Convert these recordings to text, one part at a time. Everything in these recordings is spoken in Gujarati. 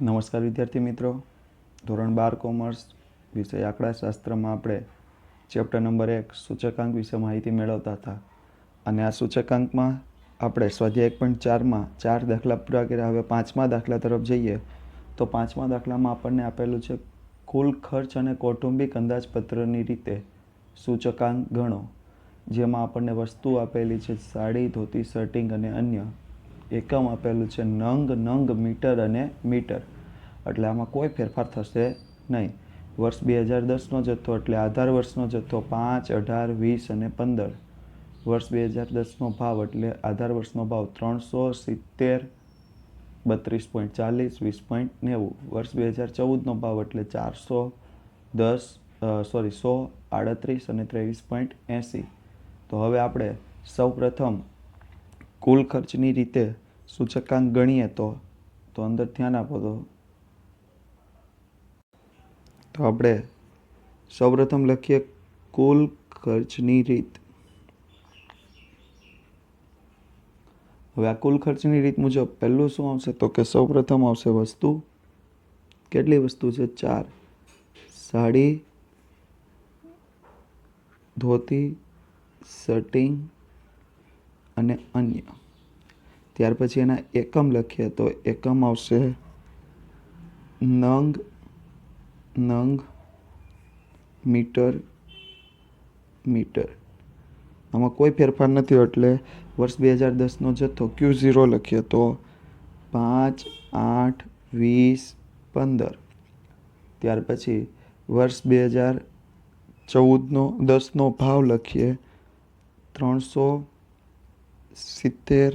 નમસ્કાર વિદ્યાર્થી મિત્રો, ધોરણ 12 કોમર્સ વિષય આંકડાશાસ્ત્રમાં આપણે ચેપ્ટર નંબર 1 સૂચકાંક વિશે માહિતી મેળવતા હતા. અને આ સૂચકાંકમાં આપણે સ્વાધ્યાય 1.4માં 4 દાખલા પૂરા કર્યા. હવે 5મા દાખલા તરફ જઈએ તો 5મા દાખલામાં આપણને આપેલું છે કુલ ખર્ચ અને કૌટુંબિક અંદાજપત્રની રીતે સૂચકાંક ગણો. જેમાં આપણને વસ્તુ આપેલી છે સાડી, ધોતી, શર્ટિંગ અને અન્ય. એકમ આપેલું છે નંગ, મીટર અને મીટર. એટલે આમાં કોઈ ફેરફાર થશે નહીં. વર્ષ 2010નો જથ્થો એટલે આધાર વર્ષનો જથ્થો 5, 18, 20 અને 15. વર્ષ 2010નો ભાવ એટલે આધાર વર્ષનો ભાવ 370, 32.40, 20.90. વર્ષ 2014નો ભાવ એટલે 410, 100, 38 અને 23.80. તો હવે આપણે સૌપ્રથમ કુલ ખર્ચની રીતે સૂચકાંક ગણીએ તો અંદર ધ્યાન આપો તો આપણે સૌપ્રથમ લખીએ કુલ ખર્ચની રીત. હવે આ કુલ ખર્ચની રીત મુજબ પહેલું શું આવશે તો કે સૌપ્રથમ આવશે વસ્તુ. કેટલી વસ્તુ છે? 4. સાડી, ધોતી, શર્ટિંગ અને અન્ય. ત્યાર પછી એના એકમ લખીએ તો એકમ આવશે નંગ, મીટર. આમાં કોઈ ફેરફાર નથી એટલે વર્ષ 2010નો જથ્થો Q0 લખીએ તો 5, 8, 20, 15. ત્યાર પછી વર્ષ 2010નો ભાવ લખીએ 370,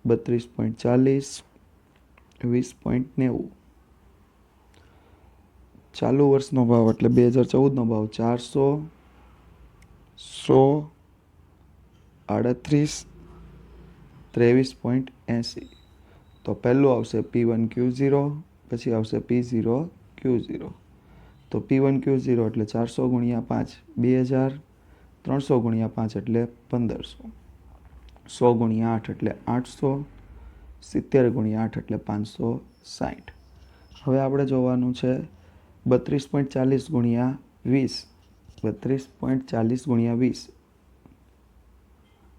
32.40, 20.90. ચાલુ વર્ષનો ભાવ એટલે 2014નો ભાવ 400, 100, 38, 23.80. તો પહેલું આવશે P1 Q0, પછી આવશે P0 Q0. તો P1 Q0 એટલે 400 ગુણ્યા 5 2000, 300 ગુણ્યા 5 એટલે 1500, 100 ગુણ્યા 8 એટલે 800, 70 ગુણ્યા 8 એટલે 560. હવે આપણે જોવાનું છે 32.40 ગુણ્યા 20, 32.40 ગુણ્યા 20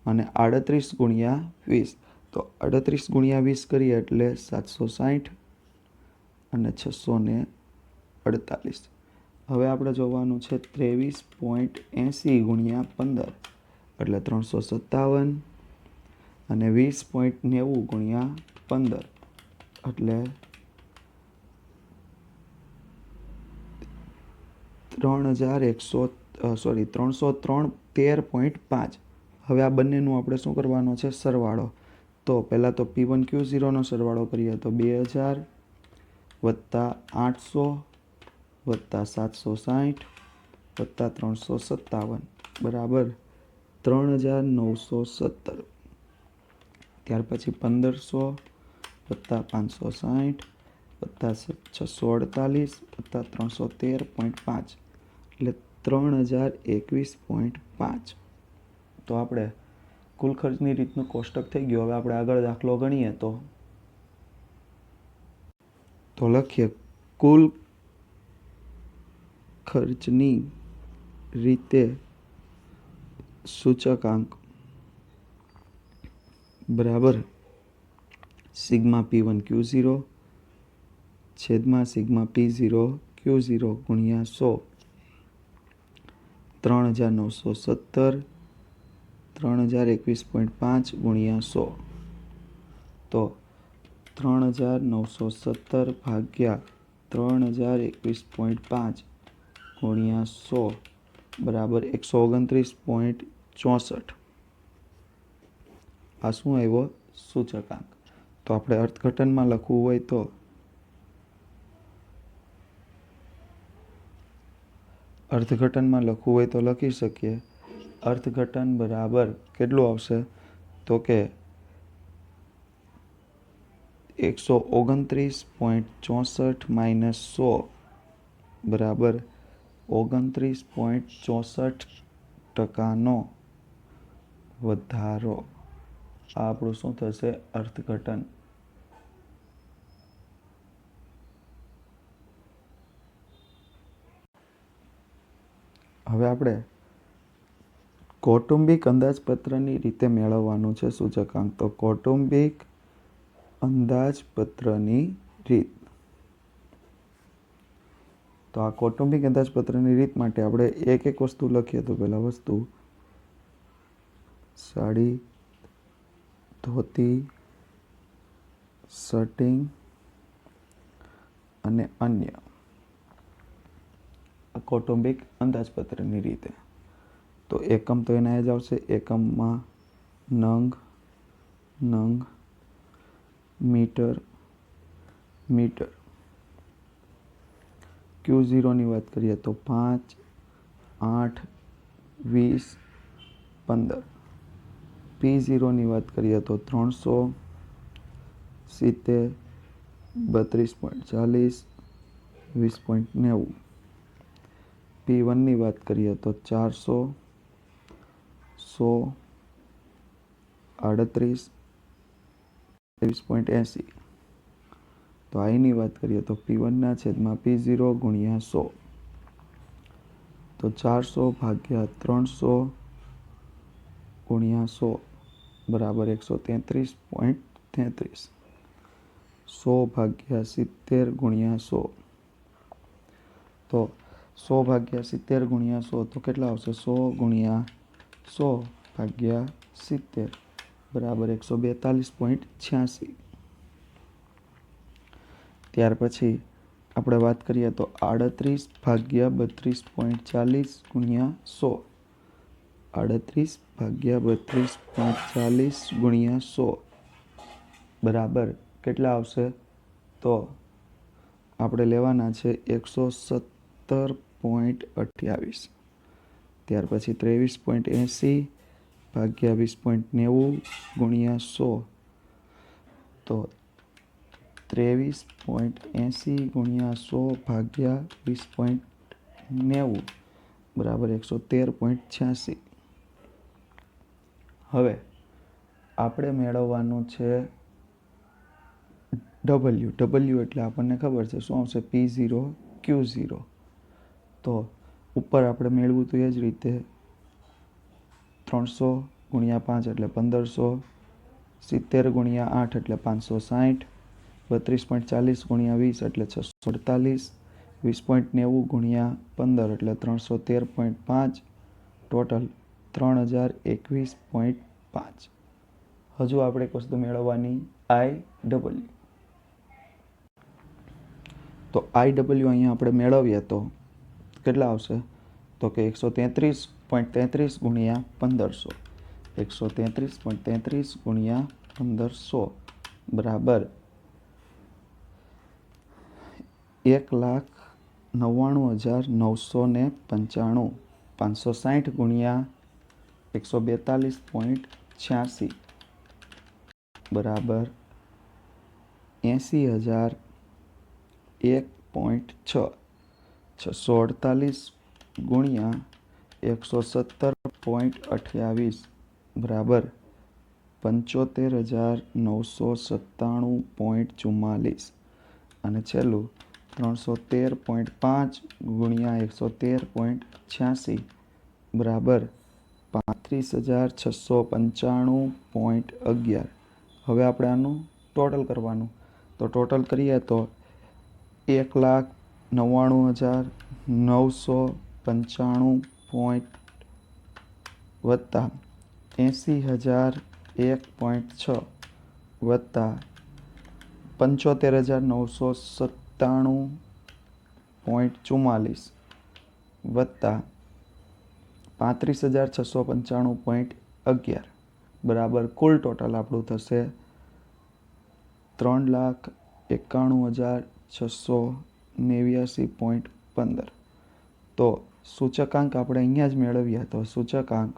અને 38 ગુણ્યા 20. તો 38 ગુણ્યા 20 કરીએ એટલે 760 અને 648. હવે આપણે જોવાનું છે 23.80 ગુણ્યા 15 એટલે 357 અને 20.90 ગુણ્યા 15 એટલે 313.5. હવે આ બંનેનું આપણે શું કરવાનો છે? સરવાળો. તો પહેલાં તો P1 Q0નો સરવાળો કરીએ તો 2000 વત્તા 800 વત્તા 760 વત્તા 357 બરાબર 3917. ત્યાર પછી 1500 વત્તા 560 વત્તા 648 વત્તા 313.5 એટલે 3021.5. તો આપણે કુલ ખર્ચની રીતનું કોષ્ટક થઈ ગયું. હવે આપણે આગળ દાખલો ગણીએ તો લખીએ કુલ ખર્ચની રીતે સૂચકાંક બરાબર સિગ્મા P1 Q0 છેદમાં સિગ્મા P0 Q0 ગુણ્યા 100. 3917, 3021.5 ગુણ્યા 100. તો 3917 ભાગ્યા 3021.5 ગુણ્યા 100 બરાબર 129.64. આ શું આવ્યો? સૂચકાંક. તો આપણે અર્થઘટનમાં લખવું હોય તો લખી શકીએ અર્થઘટન બરાબર કેટલું આવશે તો કે 129.64 માઇનસ 100 બરાબર 29.64% વધારો. આ આપણું શું થશે? અર્થઘટન. હવે આપણે કૌટુંબિક અંદાજપત્રની રીતે મેળવવાનું છે સૂચકાંક. તો કૌટુંબિક અંદાજપત્રની રીત. તો આ કૌટુંબિક અંદાજપત્રની રીત માટે આપણે એક એક વસ્તુ લખીએ. તો પહેલા વસ્તુ સાડી, ધોતી, શર્ટિંગ અને અન્ય. કૌટુંબિક અંદાજપત્રની રીતે. તો એકમ તો એના જ આવશે. એકમમાં નંગ, નંગ, મીટર, મીટર. Q0ની વાત કરીએ તો 5, 8, 20, 15. P0ની વાત કરીએ તો 300, 70, 32.40, 20.90. P1ની વાત કરીએ તો 400, 100, 38, 23.80. તો આની વાત કરીએ તો P1 છેદમાં P0 ગુણ્યા 100. તો 400 ભાગ્યા 300 ગુણ્યા 100 બરાબર 133.33. 100 ભાગ્યા 70 ગુણ્યા 100. તો 100 ભાગ્યા 70 ગુણ્યા 100 તો કેટલા આવશે? 100 ગુણ્યા 100 ભાગ્યા 70 બરાબર 142.86. ત્યાર પછી આપણે વાત કરીએ તો 38 ભાગ્યા 32.40 ગુણ્યા 100. 38 ભાગ્યા 32.40 ગુણ્યા 100 બરાબર કેટલા આવશે? તો આપણે લેવાના છે 117.28. ત્યાર પછી 23.80 ભાગ્યા 20.90 ગુણ્યા 100. તો 23.80 ગુણ્યા 100 ભાગ્યા 20.90 બરાબર 113.86. હવે આપણે મેળવવાનું છે W. એટલે આપણને ખબર છે શું આવશે? P0, Q0. તો ઉપર આપણે મેળવું તો એ જ રીતે 300 ગુણ્યા 5 એટલે 1500, 70 ગુણ્યા 8 એટલે 560, 32.40 ગુણ્યા 20 એટલે 648, 20.90 ગુણ્યા 15 એટલે 313.5, ટોટલ 3021.5. હજુ આપણે એક વસ્તુ મેળવવાની IW. તો IW અહીંયા આપણે મેળવીએ તો કેટલા આવશે? તો કે 133.33 ગુણ્યા 1500. 133.33 ગુણ્યા 1500 બરાબર 1,99,995. 560 ગુણ્યા 142.86 બરાબર 80,001.6. 648 ગુણ્યા 117.28 બરાબર 75,997.44. અને છેલ્લું 313.5 ગુણ્યા 113.86 બરાબર 35,695.11. હવે આપણે આનું ટોટલ કરવાનું. તો ટોટલ કરીએ તો 1,99,995 વત્તા 80,001.6 વત્તા 75,997.44 વત્તા 35,695.11 બરાબર કુલ ટોટલ આપણું થશે 3,91,689.15. તો સૂચકાંક આપણે અહીંયા જ મેળવ્યા. તો સૂચકાંક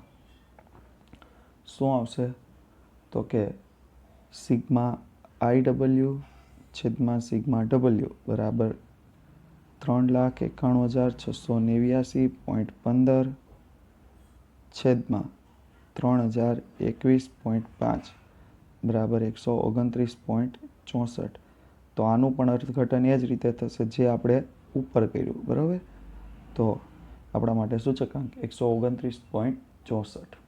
શું આવશે? તો કે સિગ્મા IW છેદમાં સિગ્મા W બરાબર 3,91,689.15 છેદમાં 3,021.5 બરાબર 129.64. તો આનું પણ અર્થઘટન એ જ રીતે થશે જે આપણે ઉપર કર્યું. બરાબર. તો આપણા માટે સૂચકાંક 129.64.